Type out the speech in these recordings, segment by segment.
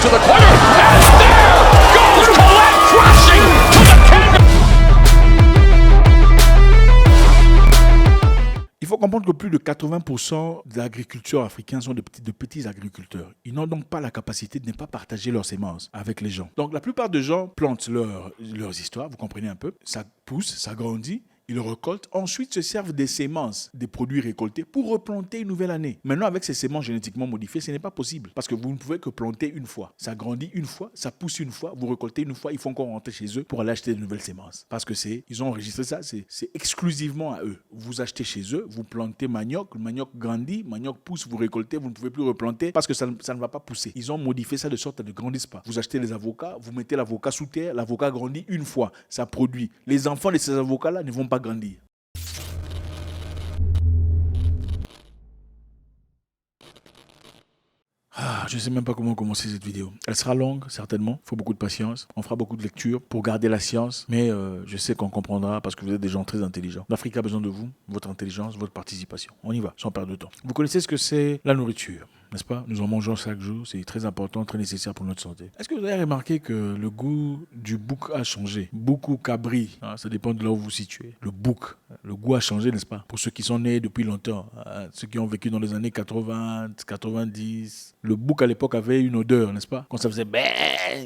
to the corner, and there goes Colette crashing to the canvas. Il faut comprendre que plus de 80% des agriculteurs africains sont de petits agriculteurs. Ils n'ont donc pas la capacité de ne pas partager leurs semences avec les gens. Donc la plupart des gens plantent leurs histoires, vous comprenez un peu. Ça pousse, ça grandit. Ils récoltent, ensuite se servent des semences, des produits récoltés pour replanter une nouvelle année. Maintenant, avec ces semences génétiquement modifiées, ce n'est pas possible parce que vous ne pouvez que planter une fois. Ça grandit une fois, ça pousse une fois, vous récoltez une fois, il faut encore rentrer chez eux pour aller acheter de nouvelles semences. Parce que ils ont enregistré ça, c'est exclusivement à eux. Vous achetez chez eux, vous plantez manioc, le manioc grandit, manioc pousse, vous récoltez, vous ne pouvez plus replanter parce que ça ne va pas pousser. Ils ont modifié ça de sorte à ne grandisse pas. Vous achetez les avocats, vous mettez l'avocat sous terre, l'avocat grandit une fois, ça produit. Les enfants de ces avocats-là ne vont pas grandir. Je ne sais même pas comment commencer cette vidéo. Elle sera longue, certainement. Il faut beaucoup de patience. On fera beaucoup de lectures pour garder la science. Mais je sais qu'on comprendra parce que vous êtes des gens très intelligents. L'Afrique a besoin de vous, votre intelligence, votre participation. On y va, sans perdre de temps. Vous connaissez ce que c'est la nourriture, n'est-ce pas? Nous en mangeons chaque jour. C'est très important, très nécessaire pour notre santé. Est-ce que vous avez remarqué que le goût du bouc a changé? Bouc ou cabri, ça dépend de là où vous vous situez. Le bouc, le goût a changé, n'est-ce pas? Pour ceux qui sont nés depuis longtemps, ceux qui ont vécu dans les années 80, 90, le bouc à l'époque avait une odeur, n'est-ce pas? Quand ça faisait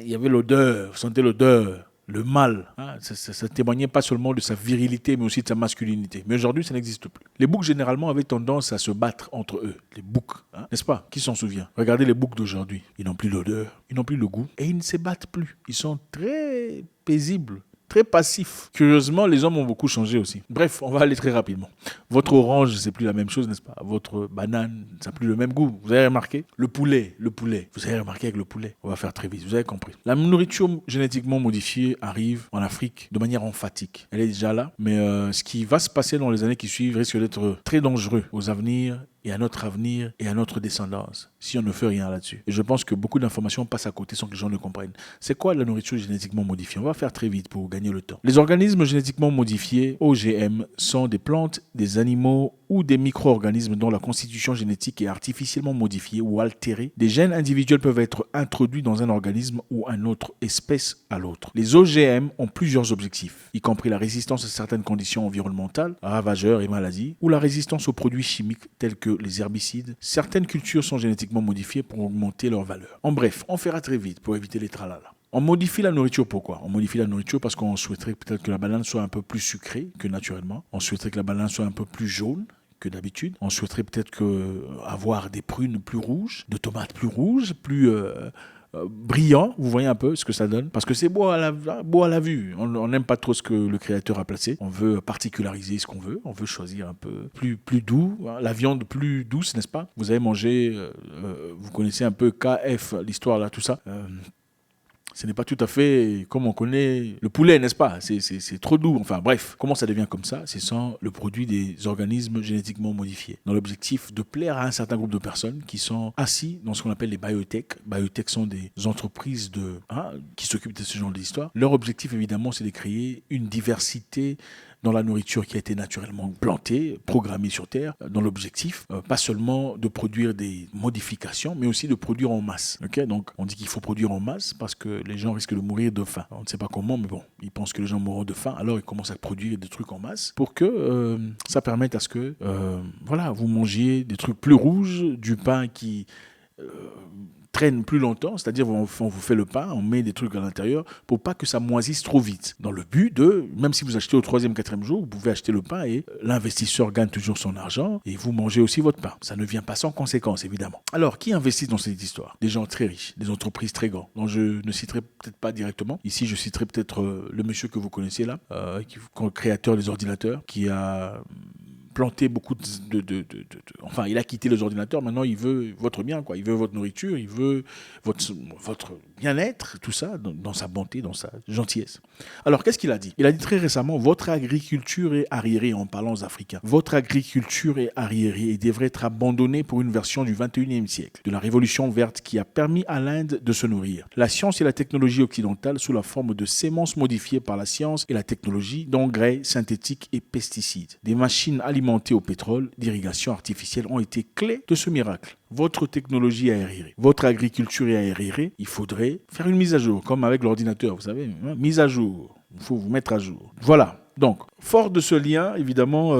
il y avait l'odeur, vous sentez l'odeur. Le mâle, ça témoignait pas seulement de sa virilité, mais aussi de sa masculinité. Mais aujourd'hui, ça n'existe plus. Les boucs, généralement, avaient tendance à se battre entre eux. Les boucs, n'est-ce pas? Qui s'en souvient? Regardez les boucs d'aujourd'hui. Ils n'ont plus l'odeur, ils n'ont plus le goût, et ils ne se battent plus. Ils sont très paisibles, très passifs. Curieusement, les hommes ont beaucoup changé aussi. Bref, on va aller très rapidement. Votre orange, c'est plus la même chose, n'est-ce pas? Votre banane, ça n'a plus le même goût. Vous avez remarqué? Le poulet. Vous avez remarqué avec le poulet? On va faire très vite, vous avez compris. La nourriture génétiquement modifiée arrive en Afrique de manière emphatique. Elle est déjà là, mais ce qui va se passer dans les années qui suivent risque d'être très dangereux aux avenirs et à notre avenir et à notre descendance, si on ne fait rien là-dessus. Et je pense que beaucoup d'informations passent à côté sans que les gens ne comprennent. C'est quoi la nourriture génétiquement modifiée? On va faire très vite pour gagner le temps. Les organismes génétiquement modifiés, OGM, sont des plantes, des animaux ou des micro-organismes dont la constitution génétique est artificiellement modifiée ou altérée. Des gènes individuels peuvent être introduits dans un organisme ou une autre espèce à l'autre. Les OGM ont plusieurs objectifs, y compris la résistance à certaines conditions environnementales, ravageurs et maladies, ou la résistance aux produits chimiques tels que les herbicides. Certaines cultures sont génétiquement modifiées pour augmenter leur valeur. En bref, on fera très vite pour éviter les tralala. On modifie la nourriture, pourquoi? On modifie la nourriture parce qu'on souhaiterait peut-être que la banane soit un peu plus sucrée que naturellement. On souhaiterait que la banane soit un peu plus jaune que d'habitude. On souhaiterait peut-être avoir des prunes plus rouges, de tomates plus rouges, plus brillant, vous voyez un peu ce que ça donne, parce que c'est beau à la vue. On n'aime pas trop ce que le créateur a placé. On veut particulariser ce qu'on veut. On veut choisir un peu plus doux, la viande plus douce, n'est-ce pas? Vous avez mangé, vous connaissez un peu KF, l'histoire là, tout ça. Ce n'est pas tout à fait comme on connaît le poulet, n'est-ce pas? C'est trop doux. Enfin bref, comment ça devient comme ça? C'est sans le produit des organismes génétiquement modifiés, dans l'objectif de plaire à un certain groupe de personnes qui sont assis dans ce qu'on appelle les biotech. Biotech sont des entreprises qui s'occupent de ce genre d'histoire. Leur objectif, évidemment, c'est de créer une diversité dans la nourriture qui a été naturellement plantée, programmée sur Terre, dans l'objectif, pas seulement de produire des modifications, mais aussi de produire en masse. Okay? Donc, on dit qu'il faut produire en masse parce que les gens risquent de mourir de faim. On ne sait pas comment, mais bon, ils pensent que les gens mourront de faim, alors ils commencent à produire des trucs en masse pour que ça permette à ce que, vous mangiez des trucs plus rouges, du pain qui traîne plus longtemps, c'est-à-dire on vous fait le pain, on met des trucs à l'intérieur pour pas que ça moisisse trop vite. Dans le but de, même si vous achetez au 3e, 4e jour, vous pouvez acheter le pain et l'investisseur gagne toujours son argent et vous mangez aussi votre pain. Ça ne vient pas sans conséquence, évidemment. Alors, qui investit dans cette histoire? Des gens très riches, des entreprises très grandes, dont je ne citerai peut-être pas directement. Ici, je citerai peut-être le monsieur que vous connaissez là, créateur des ordinateurs, qui a planté beaucoup enfin, il a quitté les ordinateurs, maintenant il veut votre bien, quoi. Il veut votre nourriture, il veut votre bien-être, tout ça, dans sa bonté, dans sa gentillesse. Alors, qu'est-ce qu'il a dit? Il a dit très récemment, votre agriculture est arriérée, en parlant aux Africains. Votre agriculture est arriérée et devrait être abandonnée pour une version du 21e siècle, de la révolution verte qui a permis à l'Inde de se nourrir. La science et la technologie occidentale sous la forme de semences modifiées par la science et la technologie, d'engrais synthétiques et pesticides. Des machines alimentaires alimentés au pétrole d'irrigation artificielle ont été clés de ce miracle. Votre technologie a erré, votre agriculture a erré, il faudrait faire une mise à jour, comme avec l'ordinateur, vous savez, hein, mise à jour, il faut vous mettre à jour. Voilà, donc, fort de ce lien, évidemment,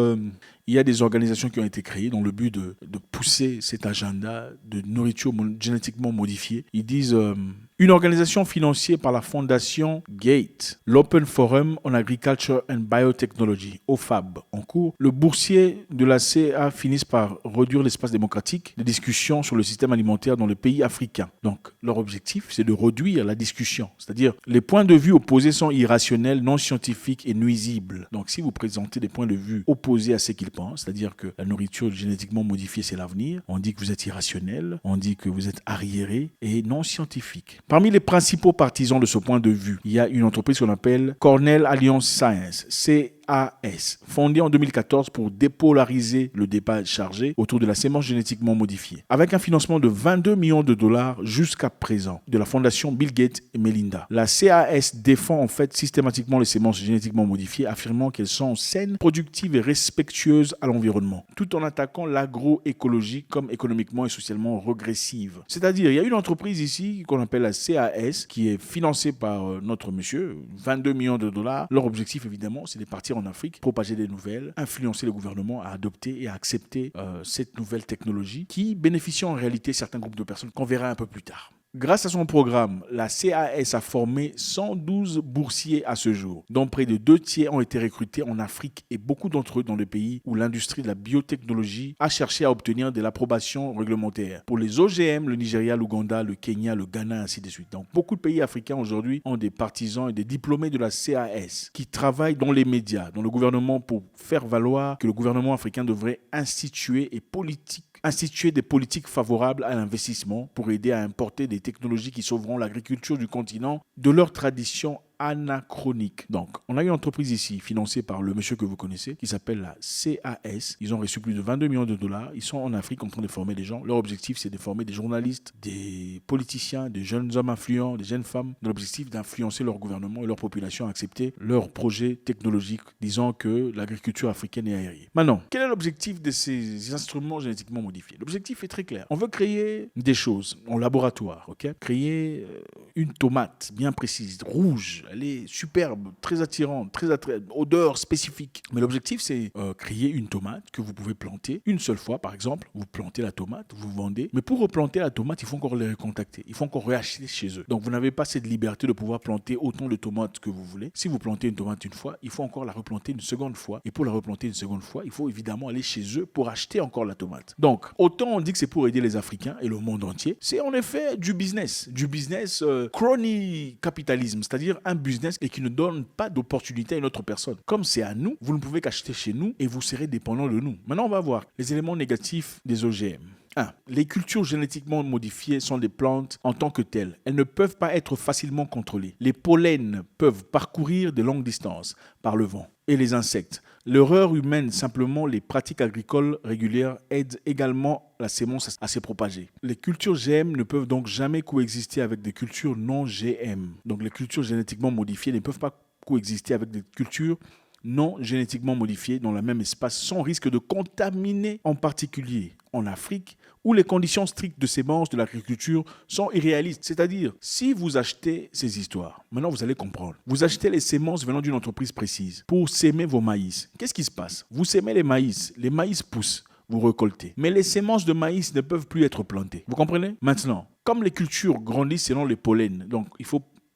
il y a des organisations qui ont été créées dans le but de pousser cet agenda de nourriture génétiquement modifiée. Ils disent une organisation financée par la fondation Gate, l'Open Forum on Agriculture and Biotechnology, OFAB, en cours. Le boursier de la CA finissent par réduire l'espace démocratique de discussion sur le système alimentaire dans les pays africains. Donc, leur objectif, c'est de réduire la discussion. C'est-à-dire, les points de vue opposés sont irrationnels, non scientifiques et nuisibles. Donc, si vous présentez des points de vue opposés à ce qu'ils pensent, c'est-à-dire que la nourriture génétiquement modifiée, c'est l'avenir, on dit que vous êtes irrationnel, on dit que vous êtes arriéré et non scientifique. Parmi les principaux partisans de ce point de vue, il y a une entreprise qu'on appelle Cornell Alliance Science, CAS, fondée en 2014 pour dépolariser le débat chargé autour de la sémence génétiquement modifiée. Avec un financement de 22 millions de dollars jusqu'à présent de la fondation Bill Gates et Melinda, la CAS défend en fait systématiquement les sémences génétiquement modifiées, affirmant qu'elles sont saines, productives et respectueuses à l'environnement, tout en attaquant l'agroécologie comme économiquement et socialement régressive. C'est-à-dire, il y a une entreprise ici qu'on appelle la CAS qui est financée par notre monsieur, 22 millions de dollars. Leur objectif, évidemment, c'est de partir en Afrique, propager des nouvelles, influencer le gouvernement à adopter et à accepter cette nouvelle technologie qui bénéficie en réalité certains groupes de personnes qu'on verra un peu plus tard. Grâce à son programme, la CAS a formé 112 boursiers à ce jour, dont près de 2 tiers ont été recrutés en Afrique et beaucoup d'entre eux dans le pays où l'industrie de la biotechnologie a cherché à obtenir de l'approbation réglementaire. Pour les OGM, le Nigeria, l'Ouganda, le Kenya, le Ghana, ainsi de suite. Donc, beaucoup de pays africains aujourd'hui ont des partisans et des diplômés de la CAS qui travaillent dans les médias, dans le gouvernement pour faire valoir que le gouvernement africain devrait instituer des politiques favorables à l'investissement pour aider à importer des technologies qui sauveront l'agriculture du continent de leur tradition anachronique. Donc, on a une entreprise ici financée par le monsieur que vous connaissez qui s'appelle la CAS. Ils ont reçu plus de 22 millions de dollars. Ils sont en Afrique en train de former des gens. Leur objectif, c'est de former des journalistes, des politiciens, des jeunes hommes influents, des jeunes femmes, dans l'objectif d'influencer leur gouvernement et leur population à accepter leurs projets technologiques, disant que l'agriculture africaine est aérienne. Maintenant, quel est l'objectif de ces instruments génétiquement modifiés? L'objectif est très clair. On veut créer des choses en laboratoire, ok? Créer une tomate bien précise, rouge. Elle est superbe, très attirante, odeur spécifique. Mais l'objectif, c'est créer une tomate que vous pouvez planter une seule fois, par exemple. Vous plantez la tomate, vous vendez. Mais pour replanter la tomate, il faut encore les recontacter. Il faut encore réacheter chez eux. Donc, vous n'avez pas cette liberté de pouvoir planter autant de tomates que vous voulez. Si vous plantez une tomate une fois, il faut encore la replanter une seconde fois. Et pour la replanter une seconde fois, il faut évidemment aller chez eux pour acheter encore la tomate. Donc, autant on dit que c'est pour aider les Africains et le monde entier, c'est en effet du business crony capitalisme, c'est-à-dire un business et qui ne donne pas d'opportunité à une autre personne. Comme c'est à nous, vous ne pouvez qu'acheter chez nous et vous serez dépendant de nous. Maintenant, on va voir les éléments négatifs des OGM. 1. Les cultures génétiquement modifiées sont des plantes en tant que telles. Elles ne peuvent pas être facilement contrôlées. Les pollens peuvent parcourir de longues distances par le vent. Et les insectes. L'erreur humaine, simplement les pratiques agricoles régulières aident également la sémence à se propager. Les cultures GM ne peuvent donc jamais coexister avec des cultures non GM. Donc les cultures génétiquement modifiées ne peuvent pas coexister avec des cultures non génétiquement modifiées dans le même espace sans risque de contaminer, en particulier en Afrique, où les conditions strictes de sémence de l'agriculture sont irréalistes. C'est-à-dire, si vous achetez ces histoires, maintenant vous allez comprendre, vous achetez les semences venant d'une entreprise précise pour s'aimer vos maïs. Qu'est-ce qui se passe? Vous sémez les maïs poussent, vous récoltez. Mais les semences de maïs ne peuvent plus être plantées. Vous comprenez? Maintenant, comme les cultures grandissent selon les pollens, donc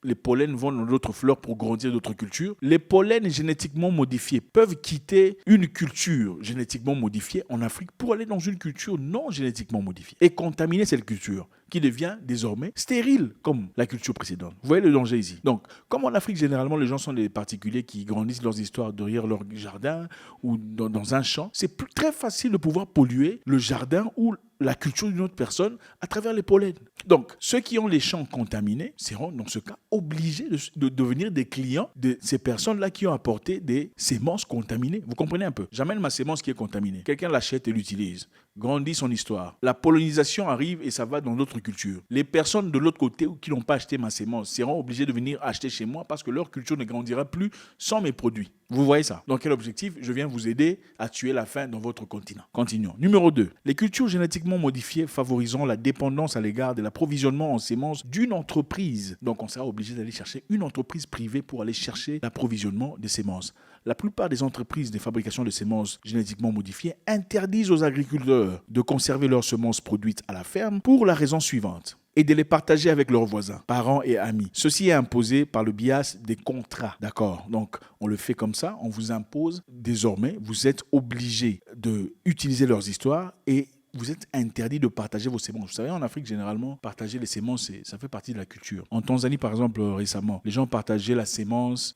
les pollens vont dans d'autres fleurs pour grandir d'autres cultures. Les pollens génétiquement modifiés peuvent quitter une culture génétiquement modifiée en Afrique pour aller dans une culture non génétiquement modifiée et contaminer cette culture qui devient désormais stérile comme la culture précédente. Vous voyez le danger ici. Donc, comme en Afrique, généralement, les gens sont des particuliers qui grandissent leurs histoires derrière leur jardin ou dans un champ, c'est très facile de pouvoir polluer le jardin ou la culture d'une autre personne à travers les pollens. Donc, ceux qui ont les champs contaminés seront dans ce cas obligés de devenir des clients de ces personnes-là qui ont apporté des semences contaminées. Vous comprenez un peu? J'amène ma sémence qui est contaminée. Quelqu'un l'achète et l'utilise. Grandit son histoire. La pollinisation arrive et ça va dans d'autres cultures. Les personnes de l'autre côté qui n'ont pas acheté ma sémence seront obligées de venir acheter chez moi parce que leur culture ne grandira plus sans mes produits. Vous voyez ça? Dans quel objectif? Je viens vous aider à tuer la faim dans votre continent. Continuons. Numéro 2. Les cultures génétiquement modifiées favorisant la dépendance à l'égard de l'approvisionnement en semences d'une entreprise. Donc on sera obligé d'aller chercher une entreprise privée pour aller chercher l'approvisionnement des semences. La plupart des entreprises de fabrication de semences génétiquement modifiées interdisent aux agriculteurs de conserver leurs semences produites à la ferme pour la raison suivante: et de les partager avec leurs voisins, parents et amis. Ceci est imposé par le biais des contrats. D'accord? Donc, on le fait comme ça, on vous impose désormais, vous êtes obligé d'utiliser leurs histoires et vous êtes interdit de partager vos semences. Vous savez, en Afrique, généralement, partager les semences, ça fait partie de la culture. En Tanzanie, par exemple, récemment, les gens partageaient la semence.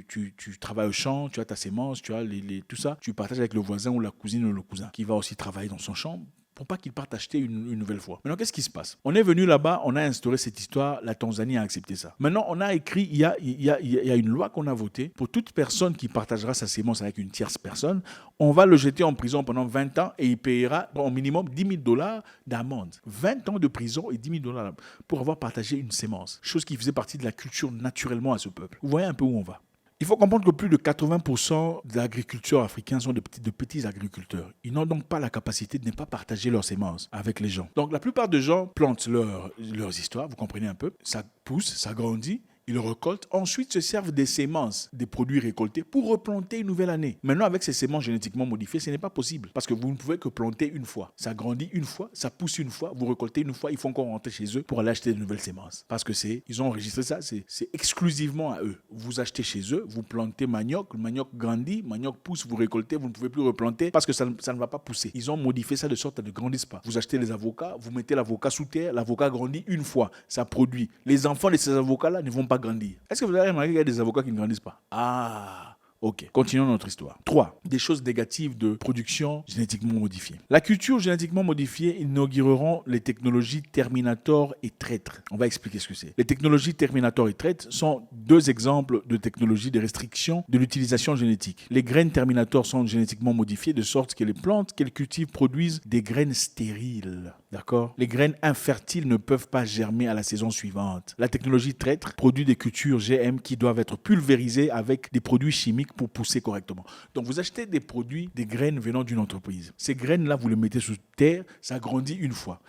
Tu travailles au champ, tu as ta semence, tu as tout ça. Tu partages avec le voisin ou la cousine ou le cousin qui va aussi travailler dans son champ, pour pas qu'ils partent acheter une nouvelle fois. Maintenant, qu'est-ce qui se passe? On est venu là-bas, on a instauré cette histoire, la Tanzanie a accepté ça. Maintenant, on a écrit, il y a une loi qu'on a votée, pour toute personne qui partagera sa sémence avec une tierce personne, on va le jeter en prison pendant 20 ans et il payera au minimum $10,000 d'amende. 20 ans de prison et $10,000 pour avoir partagé une sémence. Chose qui faisait partie de la culture naturellement à ce peuple. Vous voyez un peu où on va. Il faut comprendre que plus de 80% des agriculteurs africains sont de petits agriculteurs. Ils n'ont donc pas la capacité de ne pas partager leurs semences avec les gens. Donc la plupart des gens plantent leurs histoires, vous comprenez un peu. Ça pousse, ça grandit. Ils récoltent, ensuite se servent des semences, des produits récoltés pour replanter une nouvelle année. Maintenant, avec ces semences génétiquement modifiées, ce n'est pas possible parce que vous ne pouvez que planter une fois. Ça grandit une fois, ça pousse une fois, vous récoltez une fois, il faut encore rentrer chez eux pour aller acheter de nouvelles semences. Parce que ils ont enregistré ça, c'est exclusivement à eux. Vous achetez chez eux, vous plantez manioc, le manioc grandit, manioc pousse, vous récoltez, vous ne pouvez plus replanter parce que ça ne va pas pousser. Ils ont modifié ça de sorte à ne grandisse pas. Vous achetez les avocats, vous mettez l'avocat sous terre, l'avocat grandit une fois, ça produit. Les enfants de ces avocats-là ne vont pas grandir. Est-ce que vous avez remarqué qu'il y a des avocats qui ne grandissent pas? Ah, ok. Continuons notre histoire. 3. Des choses négatives de production génétiquement modifiée. La culture génétiquement modifiée inaugureront les technologies Terminator et traître. On va expliquer ce que c'est. Les technologies Terminator et traître sont deux exemples de technologies de restriction de l'utilisation génétique. Les graines Terminator sont génétiquement modifiées de sorte que les plantes qu'elles cultivent produisent des graines stériles. D'accord? Les graines infertiles ne peuvent pas germer à la saison suivante. La technologie traître produit des cultures GM qui doivent être pulvérisées avec des produits chimiques pour pousser correctement. Donc vous achetez des produits, des graines venant d'une entreprise. Ces graines-là, vous les mettez sous terre, ça grandit une fois.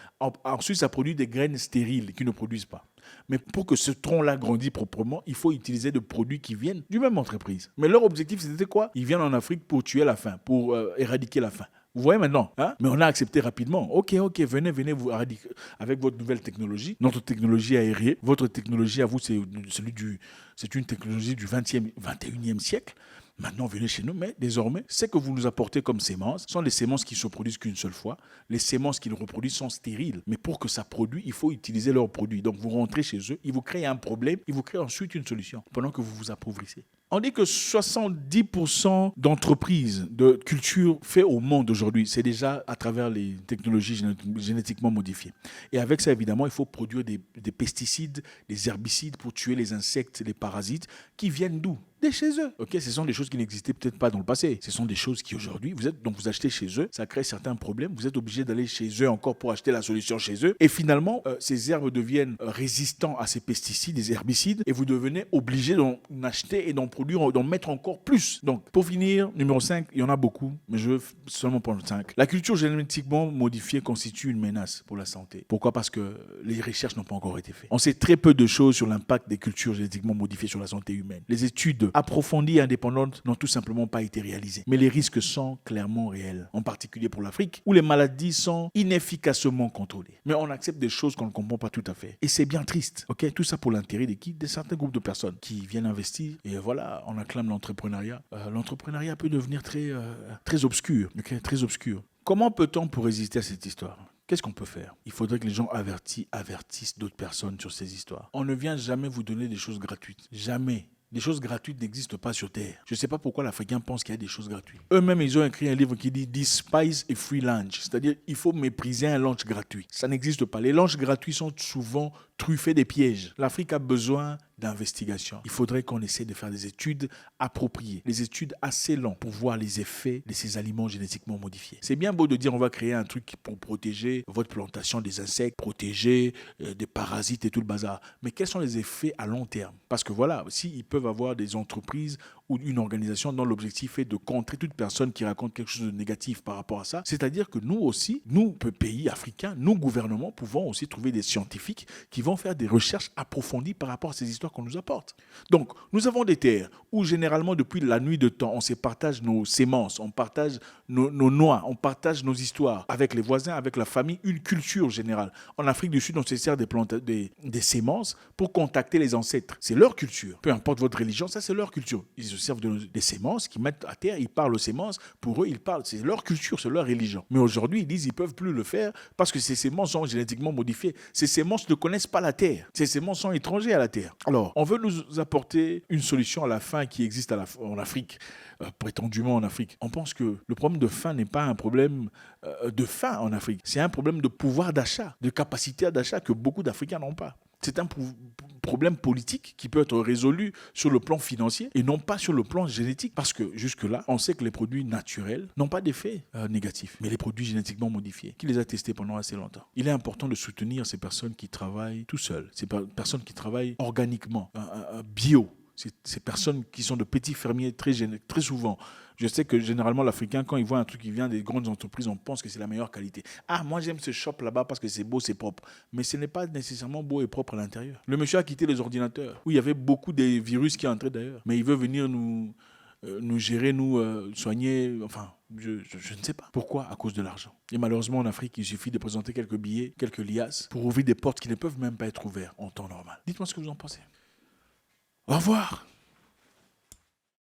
Ensuite, ça produit des graines stériles qui ne produisent pas. Mais pour que ce tronc-là grandisse proprement, il faut utiliser des produits qui viennent d'une même entreprise. Mais leur objectif, c'était quoi? Ils viennent en Afrique pour tuer la faim, pour éradiquer la faim. Vous voyez maintenant, hein? Mais on a accepté rapidement. Ok, venez vous éradiquer avec votre nouvelle technologie. Notre technologie aérienne, votre technologie à vous, c'est une technologie du 21e siècle. Maintenant, venez chez nous, mais désormais, ce que vous nous apportez comme semences sont les semences qui ne se produisent qu'une seule fois. Les semences qu'ils reproduisent sont stériles. Mais pour que ça produise, il faut utiliser leurs produits. Donc, vous rentrez chez eux, ils vous créent un problème, ils vous créent ensuite une solution pendant que vous vous appauvrissez. On dit que 70% d'entreprises de culture faites au monde aujourd'hui, c'est déjà à travers les technologies génétiquement modifiées. Et avec ça, évidemment, il faut produire des pesticides, des herbicides pour tuer les insectes, les parasites qui viennent d'où? De chez eux. Ok, ce sont des choses qui n'existaient peut-être pas dans le passé. Ce sont des choses qui aujourd'hui, vous achetez chez eux, ça crée certains problèmes. Vous êtes obligé d'aller chez eux encore pour acheter la solution chez eux. Et finalement, ces herbes deviennent résistants à ces pesticides, des herbicides, et vous devenez obligé d'en acheter et d'en produire, d'en mettre encore plus. Donc, pour finir, numéro 5, il y en a beaucoup, mais je veux seulement prendre 5. La culture génétiquement modifiée constitue une menace pour la santé. Pourquoi? Parce que les recherches n'ont pas encore été faites. On sait très peu de choses sur l'impact des cultures génétiquement modifiées sur la santé humaine. Les études approfondies et indépendantes n'ont tout simplement pas été réalisées. Mais les risques sont clairement réels, en particulier pour l'Afrique, où les maladies sont inefficacement contrôlées. Mais on accepte des choses qu'on ne comprend pas tout à fait. Et c'est bien triste. Ok, tout ça pour l'intérêt de certains groupes de personnes qui viennent investir. Et voilà, on acclame l'entrepreneuriat. L'entrepreneuriat peut devenir très obscur. Okay, très obscur. Comment peut-on pour résister à cette histoire? Qu'est-ce qu'on peut faire? Il faudrait que les gens avertissent d'autres personnes sur ces histoires. On ne vient jamais vous donner des choses gratuites. Jamais. Des choses gratuites n'existent pas sur Terre. Je ne sais pas pourquoi l'Africain pense qu'il y a des choses gratuites. Eux-mêmes, ils ont écrit un livre qui dit « Despise a free lunch ». C'est-à-dire, il faut mépriser un lunch gratuit. Ça n'existe pas. Les lunchs gratuits sont souvent truffé des pièges. L'Afrique a besoin d'investigation. Il faudrait qu'on essaie de faire des études appropriées, des études assez longues pour voir les effets de ces aliments génétiquement modifiés. C'est bien beau de dire on va créer un truc pour protéger votre plantation des insectes, protéger des parasites et tout le bazar. Mais quels sont les effets à long terme? Parce que voilà, s'ils peuvent avoir des entreprises ou une organisation dont l'objectif est de contrer toute personne qui raconte quelque chose de négatif par rapport à ça, c'est-à-dire que nous aussi, nous, pays africains, nous, gouvernements, pouvons aussi trouver des scientifiques qui vont faire des recherches approfondies par rapport à ces histoires qu'on nous apporte. Donc, nous avons des terres où généralement, depuis la nuit de temps, on se partage nos sémences, on partage nos noix, on partage nos histoires avec les voisins, avec la famille, une culture générale. En Afrique du Sud, on se sert des sémences pour contacter les ancêtres. C'est leur culture. Peu importe votre religion, ça c'est leur culture. Ils se servent des sémences qu'ils mettent à terre, ils parlent aux sémences. Pour eux, ils parlent. C'est leur culture, c'est leur religion. Mais aujourd'hui, ils disent qu'ils ne peuvent plus le faire parce que ces sémences sont génétiquement modifiées. Ces sémences ne connaissent pas la terre. Ces sémences sont étrangères à la terre. Alors, on veut nous apporter une solution à la faim qui existe en Afrique, prétendument en Afrique. On pense que le problème de faim n'est pas un problème de faim en Afrique. C'est un problème de pouvoir d'achat, de capacité d'achat que beaucoup d'Africains n'ont pas. C'est un problème politique qui peut être résolu sur le plan financier et non pas sur le plan génétique. Parce que jusque-là, on sait que les produits naturels n'ont pas d'effet négatif. Mais les produits génétiquement modifiés, qui les a testés pendant assez longtemps. Il est important de soutenir ces personnes qui travaillent tout seuls, ces personnes qui travaillent organiquement, bio. Ces personnes qui sont de petits fermiers très souvent. Je sais que généralement, l'Africain, quand il voit un truc qui vient des grandes entreprises, on pense que c'est la meilleure qualité. Ah, moi j'aime ce shop là-bas parce que c'est beau, c'est propre. Mais ce n'est pas nécessairement beau et propre à l'intérieur. Le monsieur a quitté les ordinateurs, où il y avait beaucoup de virus qui entraient d'ailleurs. Mais il veut venir nous gérer, nous soigner, enfin, je ne sais pas. Pourquoi? À cause de l'argent. Et malheureusement, en Afrique, il suffit de présenter quelques billets, quelques liasses, pour ouvrir des portes qui ne peuvent même pas être ouvertes en temps normal. Dites-moi ce que vous en pensez. Au revoir.